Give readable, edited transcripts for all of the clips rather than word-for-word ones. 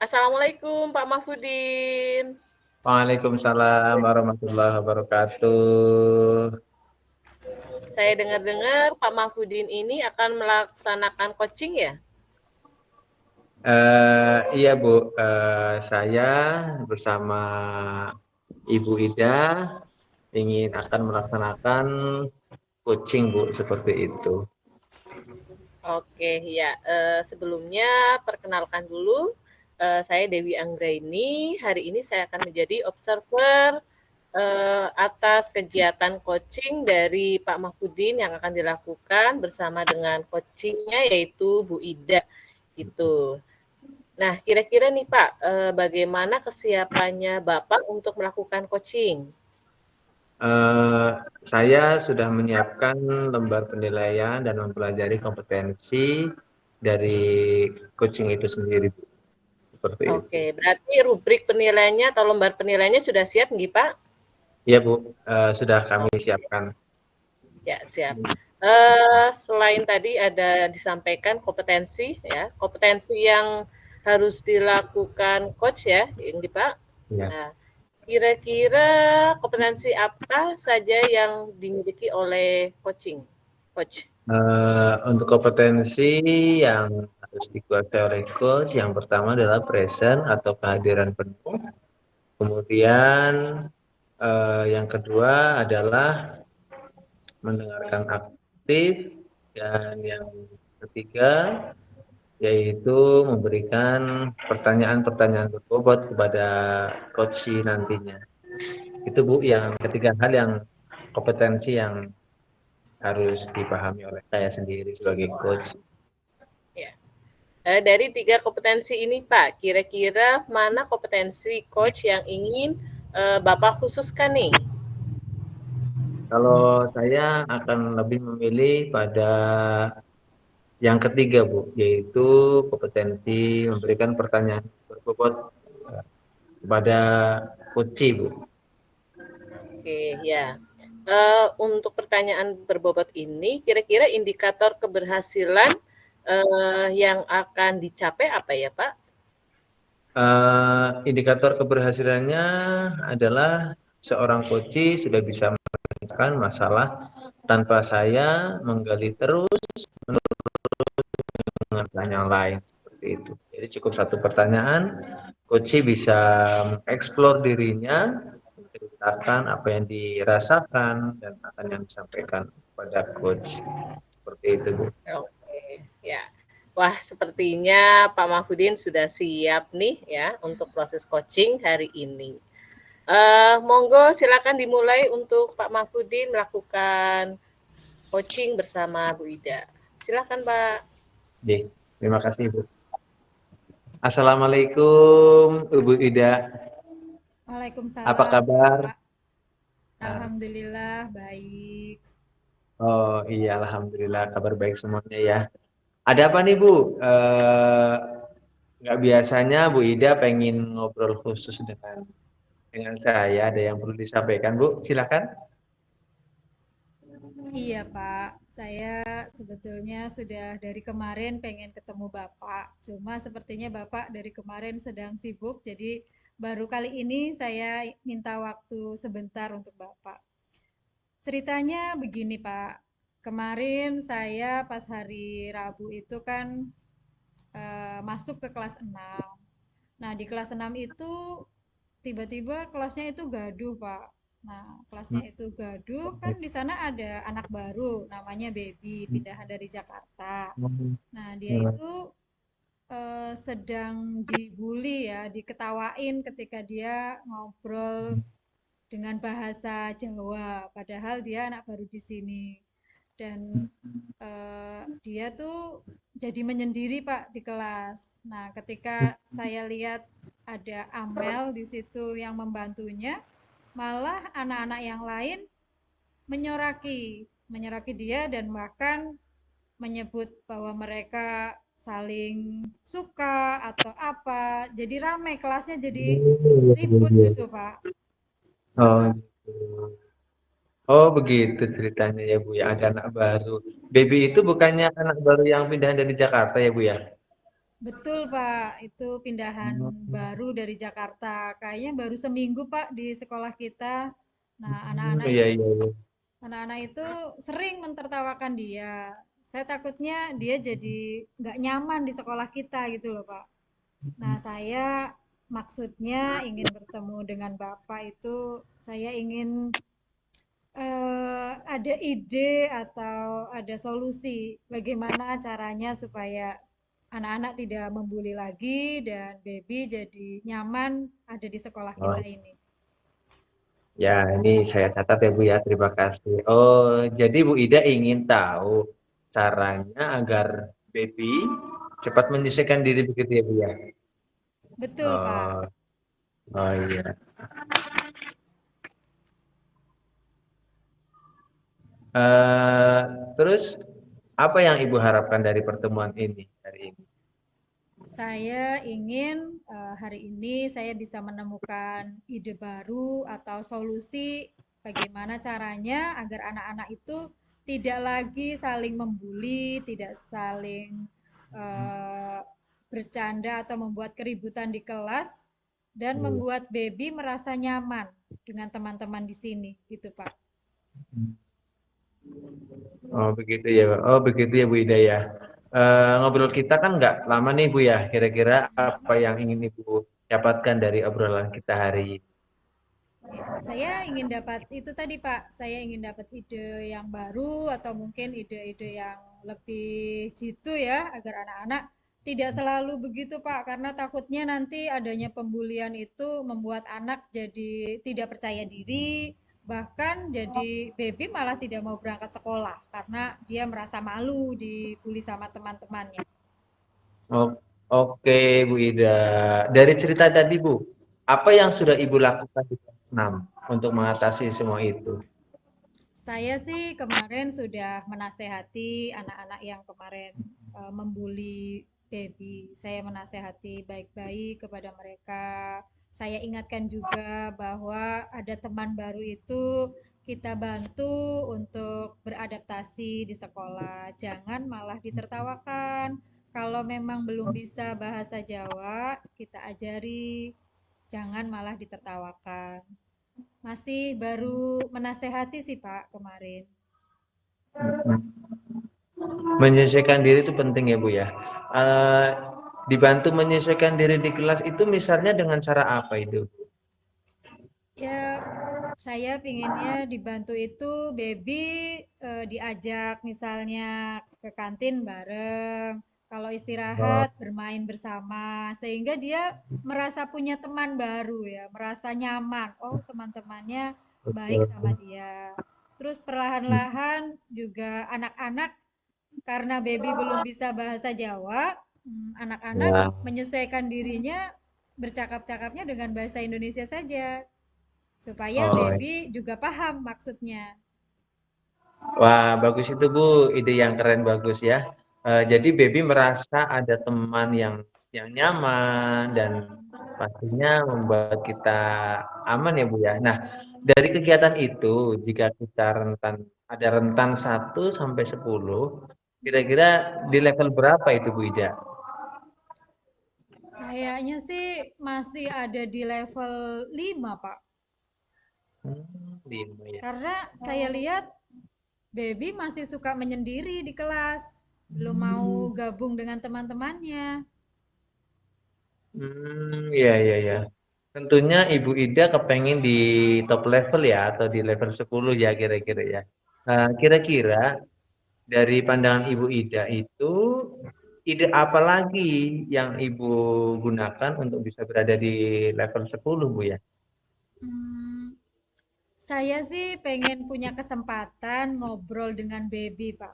Assalamualaikum Pak Mahfudin. Waalaikumsalam warahmatullahi wabarakatuh. Saya dengar-dengar Pak Mahfudin ini akan melaksanakan coaching ya? Iya Bu, saya bersama Ibu Ida akan melaksanakan coaching Bu, seperti itu. Oke, ya. Sebelumnya perkenalkan dulu, saya Dewi Anggraini. Hari ini saya akan menjadi observer atas kegiatan coaching dari Pak Mahfudin yang akan dilakukan bersama dengan coachingnya yaitu Bu Ida. Gitu. Nah, kira-kira nih Pak, bagaimana kesiapannya Bapak untuk melakukan coaching? Eh, saya sudah menyiapkan lembar penilaian dan mempelajari kompetensi dari coaching itu sendiri Bu, seperti itu. Oke, berarti rubrik penilaiannya atau lembar penilaiannya sudah siap nggih, Pak? Iya Bu, sudah kami Oke, siapkan. ya siap. Selain tadi ada disampaikan kompetensi ya, kompetensi yang harus dilakukan coach ya, ini Pak. Ya. Nah, kira-kira kompetensi apa saja yang dimiliki oleh coach? Untuk kompetensi yang harus dikuasai oleh coach, yang pertama adalah present atau kehadiran penuh. Kemudian yang kedua adalah mendengarkan aktif, dan yang ketiga yaitu memberikan pertanyaan-pertanyaan berbobot kepada coach nantinya. Itu Bu, yang ketiga hal yang kompetensi yang harus dipahami oleh saya sendiri sebagai coach. Ya. Dari 3 kompetensi ini Pak, kira-kira mana kompetensi coach yang ingin Bapak khususkan nih? Kalau saya akan lebih memilih pada yang ketiga, Bu, yaitu kompetensi memberikan pertanyaan berbobot kepada coach, Bu. Oke, ya. Untuk pertanyaan berbobot ini, kira-kira indikator keberhasilan yang akan dicapai apa ya, Pak? Indikator keberhasilannya adalah seorang coach sudah bisa menyelesaikan masalah tanpa saya menggali terus dengan pertanyaan lain, seperti itu. Jadi cukup satu pertanyaan, coach bisa mengeksplor dirinya, menceritakan apa yang dirasakan dan akan yang disampaikan kepada coach, seperti itu Bu. Oke, ya. Wah, sepertinya Pak Mahfudin sudah siap nih ya untuk proses coaching hari ini. Monggo silakan dimulai untuk Pak Mahfudin melakukan coaching bersama Bu Ida. Silakan, Pak. Oke, terima kasih Bu. Assalamualaikum Ibu Ida. Apa Waalaikumsalam, kabar? Pak. Alhamdulillah baik. Oh iya, alhamdulillah kabar baik semuanya ya. Ada apa nih Bu? Nggak biasanya Bu Ida pengen ngobrol khusus dengan saya, ada yang perlu disampaikan Bu? Silakan. Iya, Pak. Saya sebetulnya sudah dari kemarin pengen ketemu Bapak. Cuma sepertinya Bapak dari kemarin sedang sibuk, jadi baru kali ini saya minta waktu sebentar untuk Bapak. Ceritanya begini, Pak. Kemarin saya pas hari Rabu itu kan masuk ke kelas 6. Nah, di kelas 6 itu tiba-tiba kelasnya itu gaduh, Pak. Nah, kelasnya itu gaduh, kan di sana ada anak baru namanya Baby, pindahan dari Jakarta. Nah, dia itu sedang dibully ya, diketawain ketika dia ngobrol dengan bahasa Jawa, padahal dia anak baru di sini. Dan dia tuh jadi menyendiri Pak di kelas. Nah, ketika saya lihat ada Amel di situ yang membantunya, malah anak-anak yang lain menyoraki dia dan bahkan menyebut bahwa mereka saling suka atau apa. Jadi ramai kelasnya, jadi ribut gitu Pak. Oh, gitu. Oh begitu ceritanya ya Bu ya, ada anak baru. Baby itu bukannya anak baru yang pindah dari Jakarta ya Bu ya? Betul, Pak. Itu pindahan baru dari Jakarta. Kayaknya baru seminggu, Pak, di sekolah kita. Nah, anak-anak Iya, itu iya, iya. anak-anak itu sering mentertawakan dia. Saya takutnya dia jadi nggak nyaman di sekolah kita gitu loh, Pak. Nah, saya maksudnya ingin bertemu dengan Bapak itu, saya ingin ada ide atau ada solusi bagaimana caranya supaya anak-anak tidak membuli lagi dan baby jadi nyaman ada di sekolah kita Oh, ini. ya, ini saya catat ya Bu ya, terima kasih. Oh, jadi Bu Ida ingin tahu caranya agar baby cepat menyelesaikan diri begitu ya Bu ya? Betul, Pak. Oh, oh iya. Eh, terus apa yang Ibu harapkan dari pertemuan ini hari ini? Saya ingin hari ini saya bisa menemukan ide baru atau solusi bagaimana caranya agar anak-anak itu tidak lagi saling membuli, tidak saling eh, bercanda atau membuat keributan di kelas dan Iya. membuat baby merasa nyaman dengan teman-teman di sini, gitu Pak. Oh begitu ya, Pak. Oh begitu ya Bu Ida ya. Ngobrol kita kan nggak lama nih Bu ya. Kira-kira apa yang ingin Ibu dapatkan dari obrolan kita hari ini? Ya, saya ingin dapat itu tadi Pak, saya ingin dapat ide yang baru atau mungkin ide-ide yang lebih jitu ya, agar anak-anak tidak selalu begitu Pak, karena takutnya nanti adanya pembulian itu membuat anak jadi tidak percaya diri, bahkan jadi baby malah tidak mau berangkat sekolah karena dia merasa malu dibully sama teman-temannya. Oh, oke Bu Ida. Dari cerita tadi Bu, apa yang sudah Ibu lakukan di kelas 6 untuk mengatasi semua itu? Saya sih kemarin sudah menasehati anak-anak yang kemarin membuli baby. Saya menasehati baik-baik kepada mereka. Saya ingatkan juga bahwa ada teman baru itu kita bantu untuk beradaptasi di sekolah. Jangan malah ditertawakan. Kalau memang belum bisa bahasa Jawa, kita ajari. Jangan malah ditertawakan. Masih baru menasehati sih Pak kemarin. Menyesuaikan diri itu penting ya Bu ya. Eh, Dibantu menyesuaikan diri di kelas itu misalnya dengan cara apa itu? Ya, saya pinginnya dibantu itu baby diajak misalnya ke kantin bareng. Kalau Oh, istirahat bermain bersama sehingga dia merasa punya teman baru ya, merasa nyaman. Oh, teman-temannya baik sama betul. dia. Terus perlahan-lahan juga anak-anak karena baby belum bisa bahasa Jawa, anak-anak Ya. menyesuaikan dirinya bercakap-cakapnya dengan bahasa Indonesia saja, supaya Oh, baby juga paham maksudnya. wah, bagus itu Bu, ide yang keren bagus ya. Jadi baby merasa ada teman yang nyaman dan pastinya membuat kita aman ya Bu ya. Nah, dari kegiatan itu jika kita ada rentan 1 sampai 10, kira-kira di level berapa itu Bu Ida? Kayaknya sih masih ada di level 5 Pak. 5 ya. Karena saya lihat baby masih suka menyendiri di kelas, belum mau gabung dengan teman-temannya. Iya, iya, iya. Tentunya Ibu Ida kepengen di top level ya atau di level 10 ya kira-kira ya. Kira-kira dari pandangan Ibu Ida itu ide apa lagi yang Ibu gunakan untuk bisa berada di level 10 Bu ya? Hmm, Saya sih pengen punya kesempatan ngobrol dengan baby, Pak.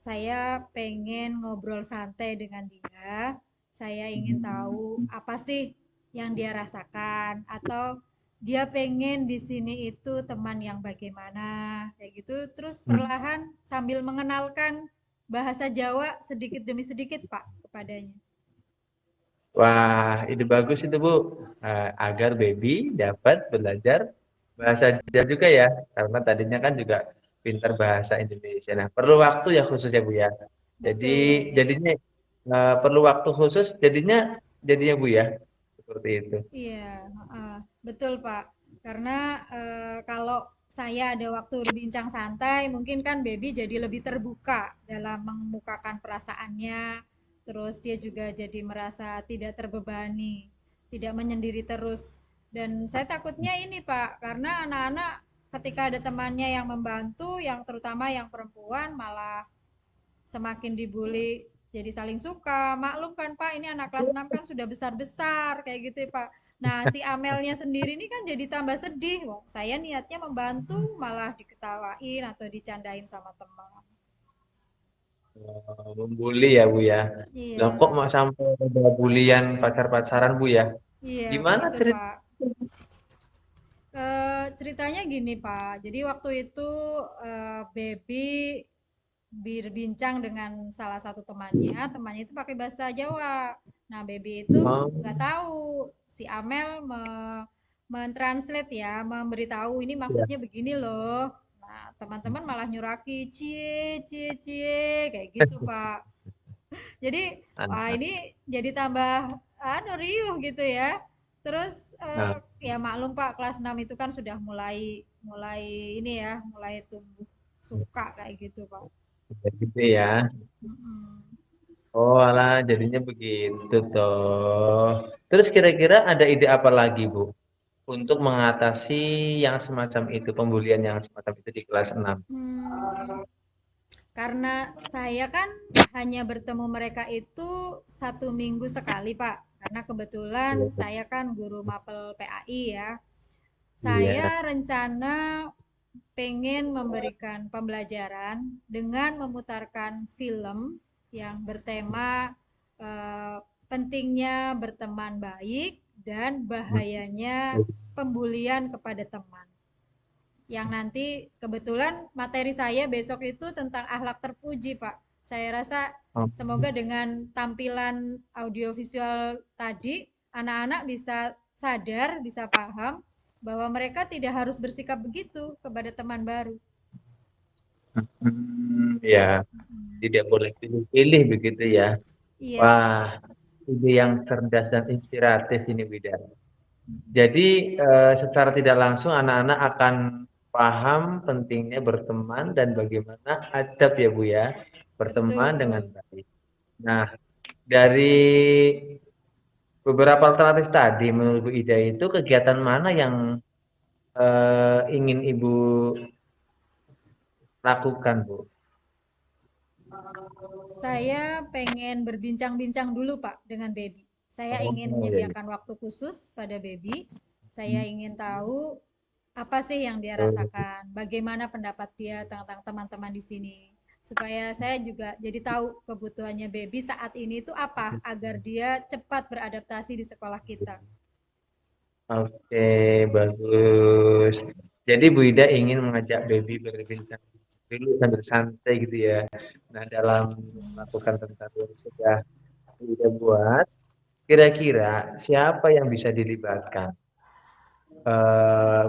Saya pengen ngobrol santai dengan dia. Saya ingin tahu apa sih yang dia rasakan atau dia pengen di sini itu teman yang bagaimana, kayak gitu. Terus perlahan sambil mengenalkan bahasa Jawa sedikit demi sedikit, Pak, kepadanya. Wah, ide bagus itu Bu. Agar baby dapat belajar bahasa Jawa juga ya, karena tadinya kan juga pintar bahasa Indonesia. Nah, perlu waktu ya khususnya Bu ya. Jadi Betul. jadinya perlu waktu khusus, jadinya Bu ya, seperti itu. Iya, heeh, betul Pak. Karena kalau saya ada waktu berbincang santai, mungkin kan baby jadi lebih terbuka dalam mengemukakan perasaannya. Terus dia juga jadi merasa tidak terbebani, tidak menyendiri terus. Dan saya takutnya ini Pak, karena anak-anak ketika ada temannya yang membantu, yang terutama yang perempuan malah semakin dibully jadi saling suka. Maklum kan Pak, ini anak kelas 6 kan sudah besar-besar kayak gitu ya Pak. Nah, si Amelnya sendiri ini kan jadi tambah sedih. Wah, saya niatnya membantu malah diketawain atau dicandain sama teman. Membuli ya Bu ya. Loh kok Iya, mau sampai ada bulian pacar-pacaran Bu ya? iya Gimana begitu cerita? Pak. Ceritanya gini Pak, jadi waktu itu Baby berbincang dengan salah satu temannya, temannya itu pakai bahasa Jawa. Nah, Baby itu Oh, nggak tahu si Amel mentranslate ya, memberitahu ini ya, maksudnya begini loh. Nah, teman-teman malah nyuraki cie cie cie kayak gitu, Pak. Jadi, wah anak. ini jadi tambah riuh gitu ya. Terus Nah, ya maklum Pak, kelas 6 itu kan sudah mulai mulai ini ya, mulai tumbuh suka kayak gitu, Pak. gitu ya. Mm-mm. Oh, alah, jadinya begitu toh. Terus kira-kira ada ide apa lagi, Bu, untuk mengatasi yang semacam itu, pembulian yang semacam itu di kelas 6? Hmm, karena saya kan hanya bertemu mereka itu 1 minggu sekali, Pak. Karena kebetulan Iya, saya kan guru mapel PAI ya. iya. Saya rencana pengen memberikan pembelajaran dengan memutarkan film yang bertema eh, pentingnya berteman baik dan bahayanya pembulian kepada teman. Yang nanti kebetulan materi saya besok itu tentang akhlak terpuji, Pak. Saya rasa Oh, semoga dengan tampilan audiovisual tadi, anak-anak bisa sadar, bisa paham bahwa mereka tidak harus bersikap begitu kepada teman baru. ya, tidak boleh pilih-pilih begitu ya. Iya, Pak. Wah, ide yang cerdas dan inspiratif ini, Wida. Jadi, secara tidak langsung anak-anak akan paham pentingnya berteman dan bagaimana adab ya, Bu ya, berteman dengan Betul. baik. Nah, dari beberapa alternatif tadi menurut Bu Ida itu kegiatan mana yang ingin Ibu lakukan, Bu? Saya pengen berbincang-bincang dulu, Pak, dengan baby. Saya Oh, ingin iya, iya. menyediakan waktu khusus pada baby. Saya ingin tahu apa sih yang dia Oh, rasakan, bagaimana pendapat dia tentang teman-teman di sini. Supaya saya juga jadi tahu kebutuhannya baby saat ini itu apa, agar dia cepat beradaptasi di sekolah kita. oke, bagus. Jadi Bu Ida ingin mengajak baby berbincang dulu sambil santai gitu ya. Nah, dalam melakukan tentang yang sudah Bu Ida buat, kira-kira siapa yang bisa dilibatkan,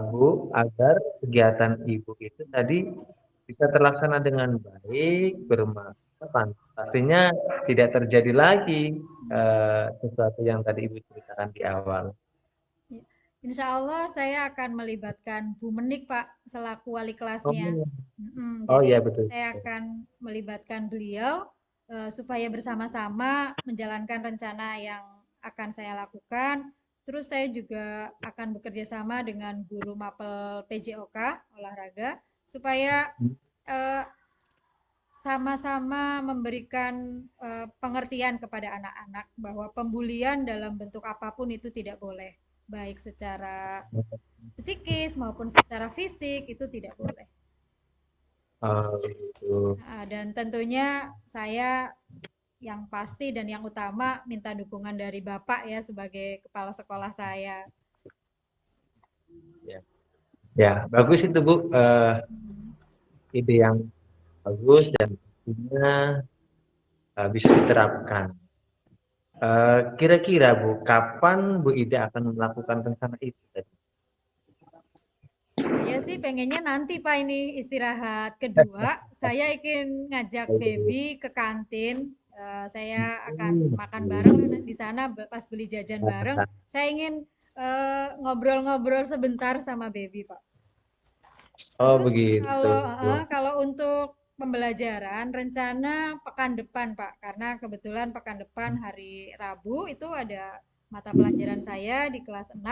Bu, agar kegiatan Ibu itu tadi bisa terlaksana dengan baik, bermanfaat. Pastinya tidak terjadi lagi sesuatu yang tadi Ibu ceritakan di awal. Ya. Insya Allah saya akan melibatkan Bu Menik, Pak, selaku wali kelasnya. Oh, oh Jadi ya betul. saya akan melibatkan beliau supaya bersama-sama menjalankan rencana yang akan saya lakukan. Terus saya juga akan bekerja sama dengan guru mapel PJOK olahraga supaya eh, sama-sama memberikan pengertian kepada anak-anak bahwa pembulian dalam bentuk apapun itu tidak boleh, baik secara psikis maupun secara fisik itu tidak boleh. Oh, gitu. Dan tentunya saya yang pasti dan yang utama minta dukungan dari Bapak ya sebagai kepala sekolah saya. Ya, ya bagus itu Bu. Ide yang bagus dan tentunya bisa diterapkan. Kira-kira Bu, kapan Bu Ida akan melakukan rencana itu tadi? Saya sih pengennya nanti Pak ini istirahat kedua, saya ingin ngajak baby ke kantin Saya akan makan bareng di sana pas beli jajan bareng. Saya ingin ngobrol-ngobrol sebentar sama baby, Pak. Oh Terus begitu. kalau untuk pembelajaran rencana pekan depan, Pak, karena kebetulan pekan depan hari Rabu itu ada mata pelajaran saya di kelas 6.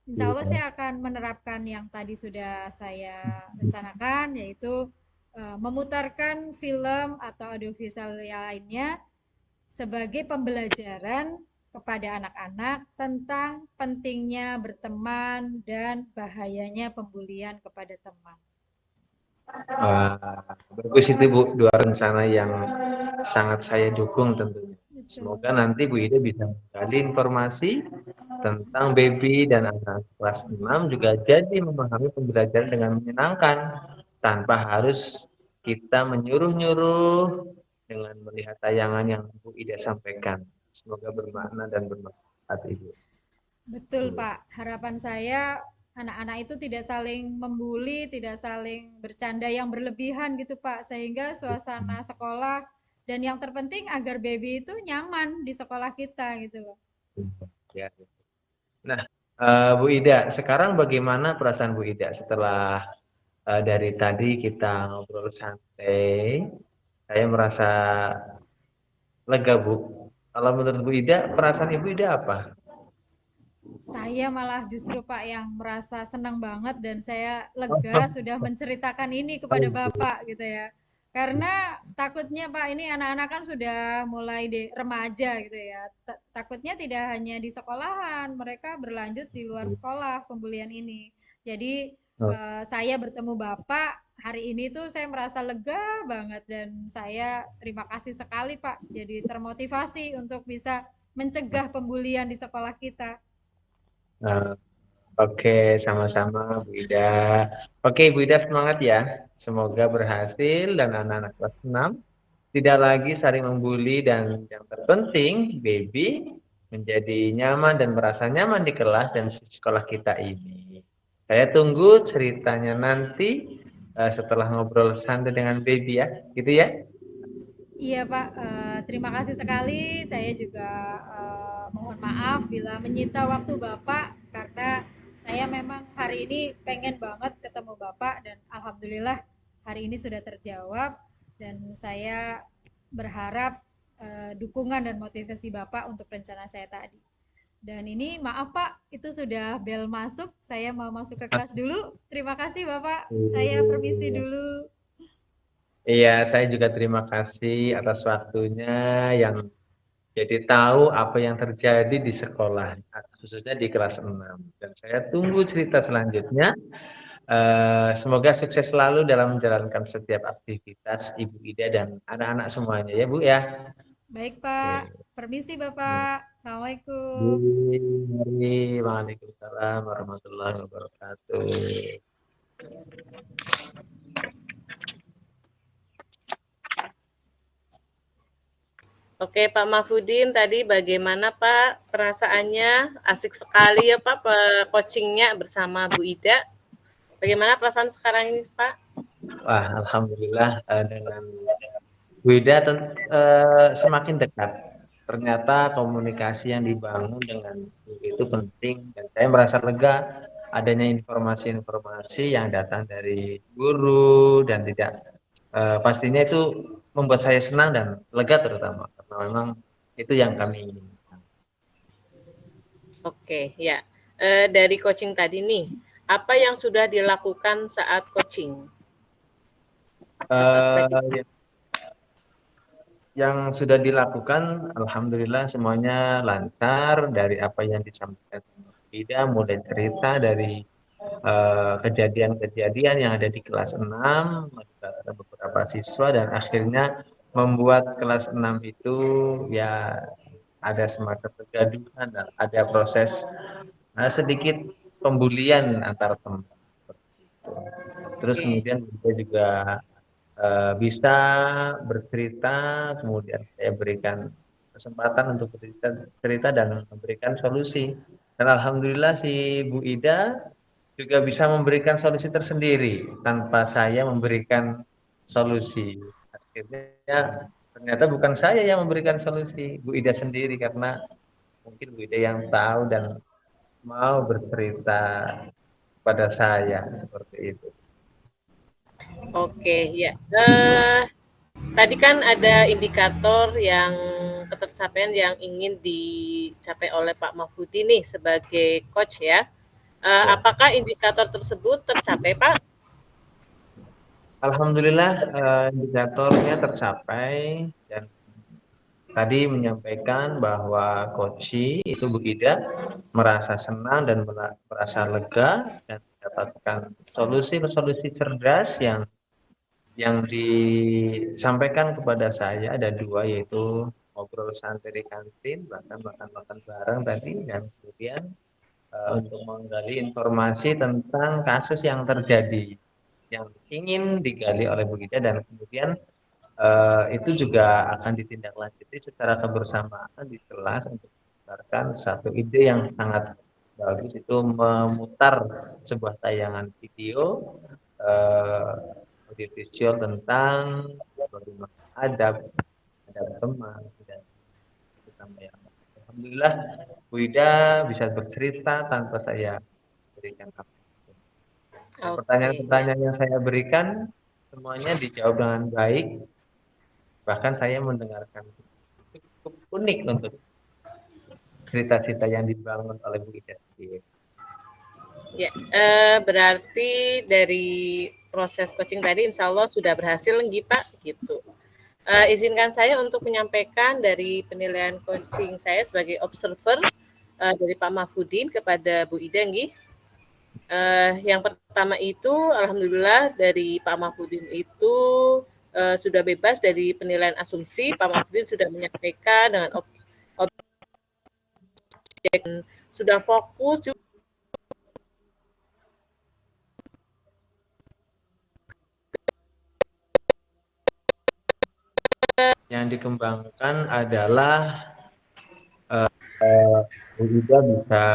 Insya Allah Iya. saya akan menerapkan yang tadi sudah saya rencanakan, yaitu memutarkan film atau audiovisual lainnya sebagai pembelajaran kepada anak-anak tentang pentingnya berteman dan bahayanya pembulian kepada teman. Bagus itu Bu, dua rencana yang sangat saya dukung tentunya. Semoga Betul. nanti Bu Ida bisa menggali informasi tentang baby dan anak kelas 6 juga jadi memahami pembelajaran dengan menyenangkan tanpa harus kita menyuruh-nyuruh dengan melihat tayangan yang Bu Ida sampaikan. Semoga bermakna dan bermanfaat Ibu. Betul, Pak. Harapan saya anak-anak itu tidak saling membuli, tidak saling bercanda yang berlebihan gitu, Pak. Sehingga suasana sekolah dan yang terpenting agar baby itu nyaman di sekolah kita gitu loh. Ya. Nah, Bu Ida, sekarang bagaimana perasaan Bu Ida setelah dari tadi kita ngobrol santai? Saya merasa lega, Bu. Kalau menurut Bu Ida, perasaan Ibu Ida apa? Saya malah justru Pak yang merasa senang banget dan saya lega sudah menceritakan ini kepada Bapak gitu ya. Karena takutnya Pak ini anak-anak kan sudah mulai remaja gitu ya. Takutnya tidak hanya di sekolahan, mereka berlanjut di luar sekolah pembulian ini. Jadi saya bertemu Bapak hari ini tuh saya merasa lega banget dan saya terima kasih sekali Pak. Jadi termotivasi untuk bisa mencegah pembulian di sekolah kita. Nah, oke, sama-sama Bu Ida. Oke, Bu Ida semangat ya. Semoga berhasil dan anak-anak kelas 6 tidak lagi saling membuli dan yang terpenting baby menjadi nyaman dan merasa nyaman di kelas dan sekolah kita ini. Saya tunggu ceritanya nanti setelah ngobrol santai dengan baby ya, gitu ya. Iya Pak, terima kasih sekali. Saya juga mohon maaf bila menyita waktu Bapak karena saya memang hari ini pengen banget ketemu Bapak dan alhamdulillah hari ini sudah terjawab dan saya berharap dukungan dan motivasi Bapak untuk rencana saya tadi. Dan ini maaf Pak, itu sudah bel masuk. Saya mau masuk ke kelas dulu. Terima kasih Bapak. Saya permisi dulu. Iya, saya juga terima kasih atas waktunya yang jadi tahu apa yang terjadi di sekolah, khususnya di kelas 6. Dan saya tunggu cerita selanjutnya. Semoga sukses selalu dalam menjalankan setiap aktivitas Ibu Ida dan anak-anak semuanya ya Bu ya. Baik, Pak. Oke. Permisi, Bapak. Assalamualaikum. Mari, Waalaikumsalam warahmatullahi wabarakatuh. Oke, Pak Mahfudin, tadi bagaimana Pak perasaannya? Asik sekali ya Pak coachingnya bersama Bu Ida. Bagaimana perasaan sekarang ini Pak? Wah, alhamdulillah dengan Bu Ida semakin dekat. Ternyata komunikasi yang dibangun dengan guru itu penting dan saya merasa lega adanya informasi-informasi yang datang dari guru dan tidak pastinya itu membuat saya senang dan lega terutama karena memang itu yang kami inginkan. Oke, ya. Dari coaching tadi nih, apa yang sudah dilakukan saat coaching? Yang sudah dilakukan, alhamdulillah semuanya lancar dari apa yang disampaikan Ida, mulai cerita dari kejadian-kejadian yang ada di kelas 6, ada beberapa siswa dan akhirnya membuat kelas 6 itu ya ada semacam kegaduhan dan ada proses sedikit pembulian antar teman. Terus kemudian kita juga bisa bercerita, kemudian saya berikan kesempatan untuk bercerita dan memberikan solusi. Dan alhamdulillah si Bu Ida juga bisa memberikan solusi tersendiri tanpa saya memberikan solusi. Akhirnya ternyata bukan saya yang memberikan solusi, Bu Ida sendiri, karena mungkin Bu Ida yang tahu dan mau bercerita pada saya seperti itu. Oke, ya. Tadi kan ada indikator yang ketercapaian yang ingin dicapai oleh Pak Mahfudi nih sebagai coach ya. Ya. Apakah indikator tersebut tercapai, Pak? Alhamdulillah indikatornya tercapai, dan tadi menyampaikan bahwa Koci itu Bu Ida merasa senang dan merasa lega dan mendapatkan solusi-solusi cerdas yang disampaikan kepada saya. Ada dua, yaitu ngobrol santai di kantin, bahkan makan-makan bareng tadi, dan kemudian untuk menggali informasi tentang kasus yang terjadi yang ingin digali oleh Bu Ida, dan kemudian itu juga akan ditindaklanjuti secara kebersamaan di kelas untuk berdasarkan satu ide yang sangat bagus, itu memutar sebuah tayangan video audiovisual tentang bagaimana adab teman dan bersama yang lain. Alhamdulillah Bu Ida bisa bercerita tanpa saya berikan apapun. Dan Oke, ya. pertanyaan-pertanyaan yang saya berikan semuanya dijawab dengan baik. Bahkan saya mendengarkan cukup unik untuk cerita-cerita yang dibangun oleh Bu Ida sendiri. Ya, berarti dari proses coaching tadi insya Allah sudah berhasil nggih Pak, gitu. Izinkan saya untuk menyampaikan dari penilaian coaching saya sebagai observer dari Pak Mahfudin kepada Bu Ida nggih. Yang pertama itu alhamdulillah dari Pak Mahfudin itu sudah bebas dari penilaian asumsi. Pak Mahfudin sudah menyampaikan dengan objek, sudah fokus juga. Yang dikembangkan adalah Bu Ida bisa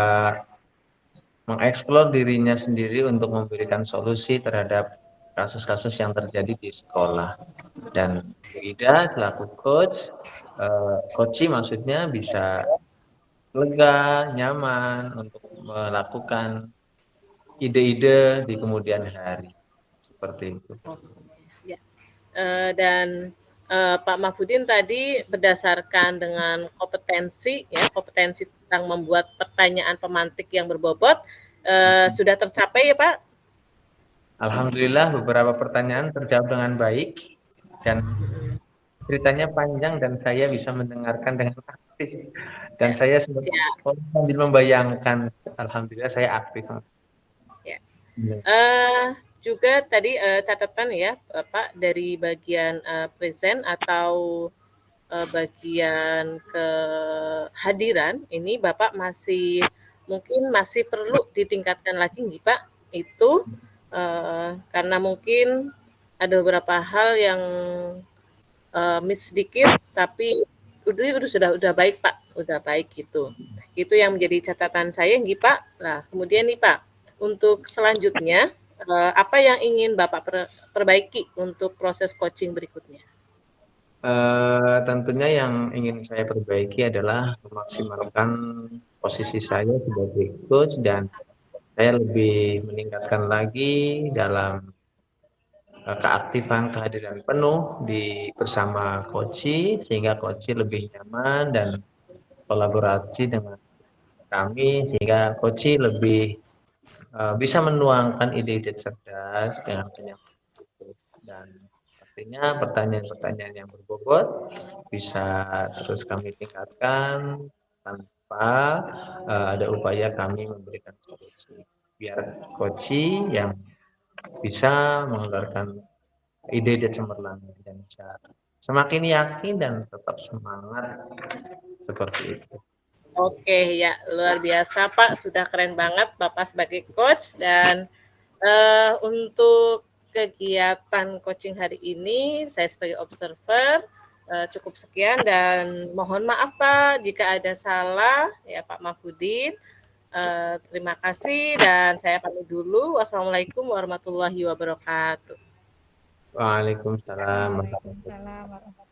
mengeksplor dirinya sendiri untuk memberikan solusi terhadap kasus-kasus yang terjadi di sekolah. Dan Bu Ida selaku coach maksudnya bisa lega, nyaman untuk melakukan ide-ide di kemudian hari. Seperti itu. Ya. Dan Pak Mahfudin tadi berdasarkan dengan kompetensi tentang membuat pertanyaan pemantik yang berbobot sudah tercapai ya Pak? Alhamdulillah beberapa pertanyaan terjawab dengan baik, dan ceritanya panjang dan saya bisa mendengarkan dengan aktif, dan Ya, saya siap. sambil membayangkan. Alhamdulillah saya aktif. Ya. Ya. Juga tadi catatan ya Pak dari bagian present atau bagian kehadiran ini Bapak mungkin masih perlu ditingkatkan lagi nih Pak itu karena mungkin ada beberapa hal yang miss sedikit tapi sudah baik Pak, udah baik gitu. Itu yang menjadi catatan saya nih Pak. Nah, kemudian nih Pak, untuk selanjutnya apa yang ingin Bapak perbaiki untuk proses coaching berikutnya? Tentunya yang ingin saya perbaiki adalah memaksimalkan posisi saya sebagai coach, dan saya lebih meningkatkan lagi dalam keaktifan kehadiran penuh bersama coach, sehingga coach lebih nyaman dan kolaborasi dengan kami, sehingga coach lebih bisa menuangkan ide-ide cerdas dengan penyampaian, dan pastinya pertanyaan-pertanyaan yang berbobot bisa terus kami tingkatkan tanpa ada upaya kami memberikan solusi, biar coach yang bisa mengeluarkan ide-ide cemerlang dan bisa semakin yakin dan tetap semangat seperti itu. Oke, ya luar biasa Pak, sudah keren banget Bapak sebagai coach dan untuk kegiatan coaching hari ini saya sebagai observer cukup sekian dan mohon maaf Pak jika ada salah ya Pak Mahfudin. Terima kasih dan saya pamit dulu. Wassalamualaikum warahmatullahi wabarakatuh. Waalaikumsalam. Waalaikumsalam warahmatullahi wabarakatuh.